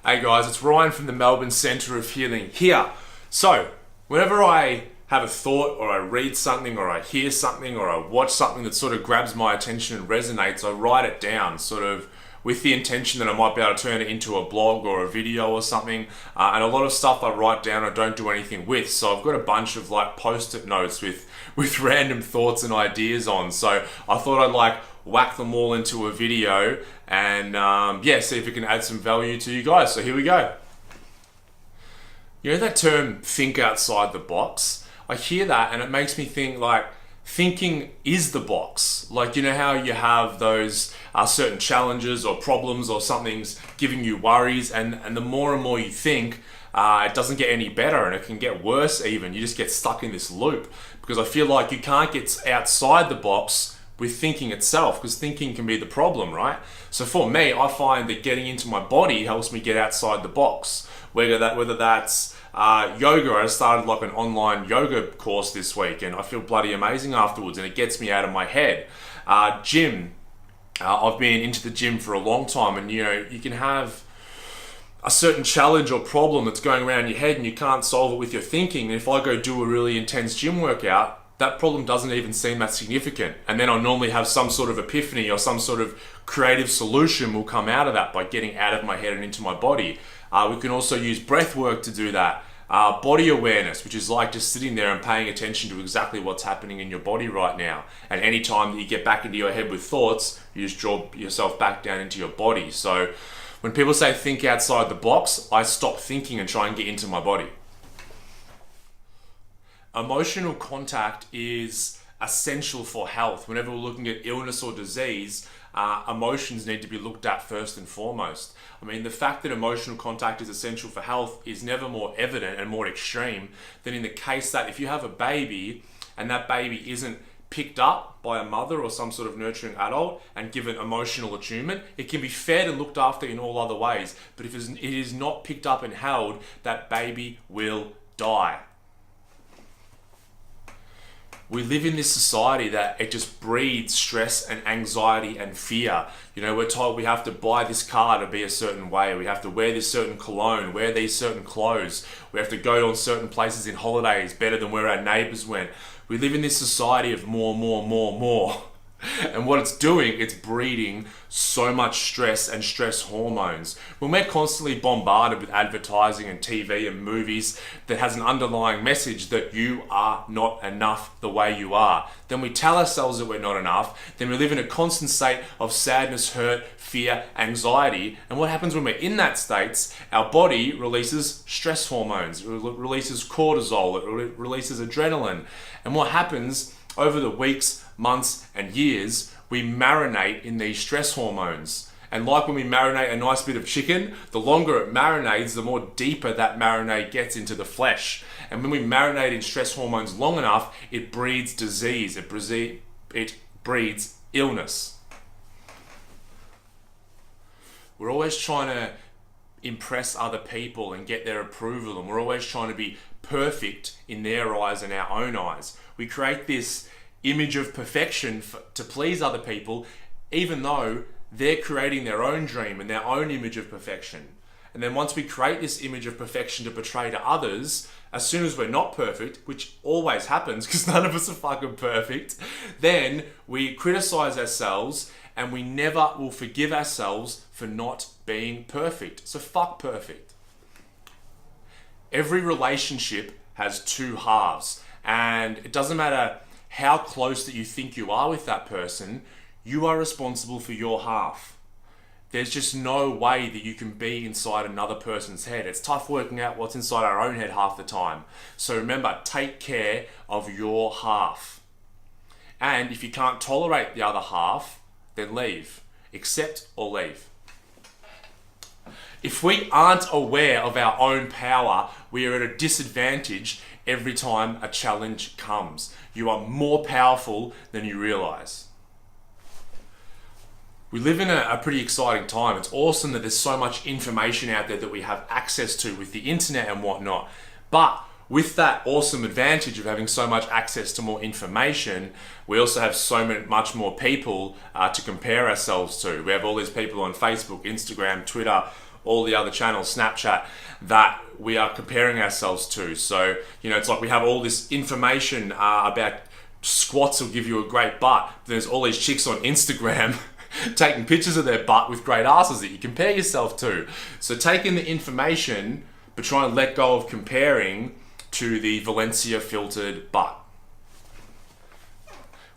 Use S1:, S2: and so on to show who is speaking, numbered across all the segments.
S1: Hey guys, it's Ryan from the Melbourne Centre of Healing here. So, whenever I have a thought or I read something or I hear something or I watch something that sort of grabs my attention and resonates, I write it down sort of with the intention that I might be able to turn it into a blog or a video or something. And a lot of stuff I write down I don't do anything with. So I've got a bunch of like post-it notes with random thoughts and ideas on. So I thought I'd whack them all into a video and see if it can add some value to you guys. So here we go. You know that term, think outside the box? I hear that and it makes me think thinking is the box. You know how you have those certain challenges or problems or something's giving you worries, and the more and more you think, it doesn't get any better and it can get worse even. You just get stuck in this loop because I feel like you can't get outside the box with thinking itself, because thinking can be the problem, right? So for me, I find that getting into my body helps me get outside the box. Whether that's yoga. I started an online yoga course this week and I feel bloody amazing afterwards and it gets me out of my head. Gym. I've been into the gym for a long time, and you can have a certain challenge or problem that's going around your head and you can't solve it with your thinking. And if I go do a really intense gym workout, that problem doesn't even seem that significant. And then I'll normally have some sort of epiphany or some sort of creative solution will come out of that by getting out of my head and into my body. We can also use breath work to do that. Body awareness, which is like just sitting there and paying attention to exactly what's happening in your body right now. And any time that you get back into your head with thoughts, you just draw yourself back down into your body. So when people say think outside the box, I stop thinking and try and get into my body. Emotional contact is essential for health. Whenever we're looking at illness or disease, emotions need to be looked at first and foremost. I mean, the fact that emotional contact is essential for health is never more evident and more extreme than in the case that if you have a baby and that baby isn't picked up by a mother or some sort of nurturing adult and given emotional attunement, it can be fed and looked after in all other ways. But if it is not picked up and held, that baby will die. We live in this society that it just breeds stress and anxiety and fear. We're told we have to buy this car to be a certain way. We have to wear this certain cologne, wear these certain clothes. We have to go on certain places in holidays better than where our neighbors went. We live in this society of more. And what it's doing, it's breeding so much stress and stress hormones. When we're constantly bombarded with advertising and TV and movies that has an underlying message that you are not enough the way you are, then we tell ourselves that we're not enough, then we live in a constant state of sadness, hurt, fear, anxiety. And what happens when we're in that state? Our body releases stress hormones, it releases cortisol, it releases adrenaline. And what happens over the weeks, months and years, we marinate in these stress hormones. And like when we marinate a nice bit of chicken, the longer it marinates, the more deeper that marinade gets into the flesh. And when we marinate in stress hormones long enough, it breeds disease, it breeds illness. We're always trying to impress other people and get their approval, and we're always trying to be perfect in their eyes and our own eyes. We create this image of perfection to please other people, even though they're creating their own dream and their own image of perfection. And then once we create this image of perfection to portray to others, as soon as we're not perfect, which always happens because none of us are fucking perfect, then we criticize ourselves and we never will forgive ourselves for not being perfect. So fuck perfect. Every relationship has two halves, and it doesn't matter how close that you think you are with that person, you are responsible for your half. There's just no way that you can be inside another person's head. It's tough working out what's inside our own head half the time. So remember, take care of your half. And if you can't tolerate the other half, then leave. Accept or leave. If we aren't aware of our own power, we are at a disadvantage every time a challenge comes. You are more powerful than you realize. We live in a pretty exciting time. It's awesome that there's so much information out there that we have access to with the internet and whatnot. But with that awesome advantage of having so much access to more information, we also have much more people to compare ourselves to. We have all these people on Facebook, Instagram, Twitter, all the other channels, Snapchat, that we are comparing ourselves to. So, it's like we have all this information about squats will give you a great butt. There's all these chicks on Instagram taking pictures of their butt with great asses that you compare yourself to. So take in the information, but try and let go of comparing to the Valencia filtered butt.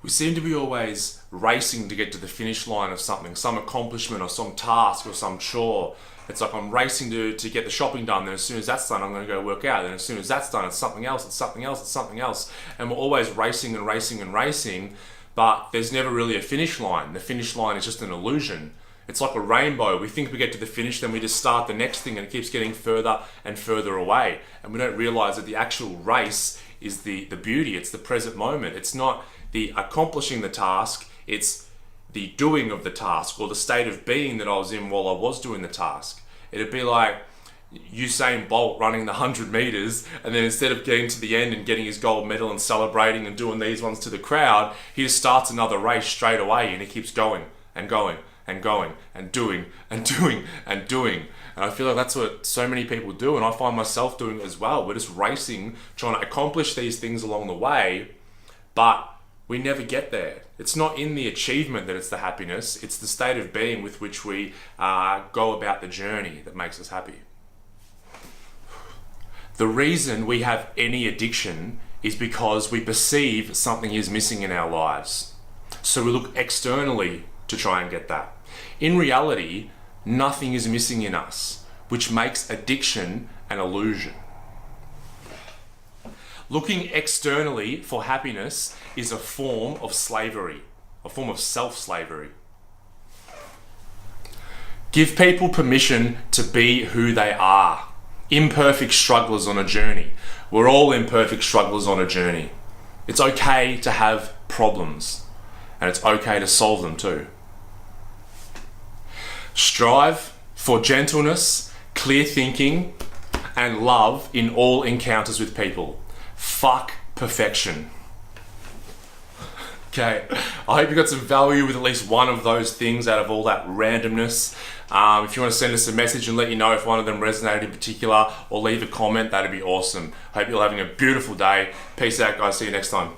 S1: We seem to be always racing to get to the finish line of something, some accomplishment or some task or some chore. It's like I'm racing to get the shopping done, then as soon as that's done, I'm going to go work out. Then as soon as that's done, it's something else, it's something else, it's something else. And we're always racing and racing and racing, but there's never really a finish line. The finish line is just an illusion. It's like a rainbow. We think we get to the finish, then we just start the next thing and it keeps getting further and further away. And we don't realize that the actual race is the beauty. It's the present moment. It's not the accomplishing the task, it's the doing of the task or the state of being that I was in while I was doing the task. It'd be like Usain Bolt running the 100 meters, and then instead of getting to the end and getting his gold medal and celebrating and doing these ones to the crowd, he just starts another race straight away and he keeps going and going and going and doing and doing and doing. And I feel like that's what so many people do, and I find myself doing it as well. We're just racing, trying to accomplish these things along the way, but we never get there. It's not in the achievement that it's the happiness, it's the state of being with which we go about the journey that makes us happy. The reason we have any addiction is because we perceive something is missing in our lives. So we look externally to try and get that. In reality, nothing is missing in us, which makes addiction an illusion. Looking externally for happiness is a form of slavery, a form of self-slavery. Give people permission to be who they are. Imperfect strugglers on a journey. We're all imperfect strugglers on a journey. It's okay to have problems, and it's okay to solve them too. Strive for gentleness, clear thinking, and love in all encounters with people. Fuck perfection. Okay, I hope you got some value with at least one of those things out of all that randomness. If you want to send us a message and let you know if one of them resonated in particular, or leave a comment, that'd be awesome. Hope you're having a beautiful day. Peace out, guys. See you next time.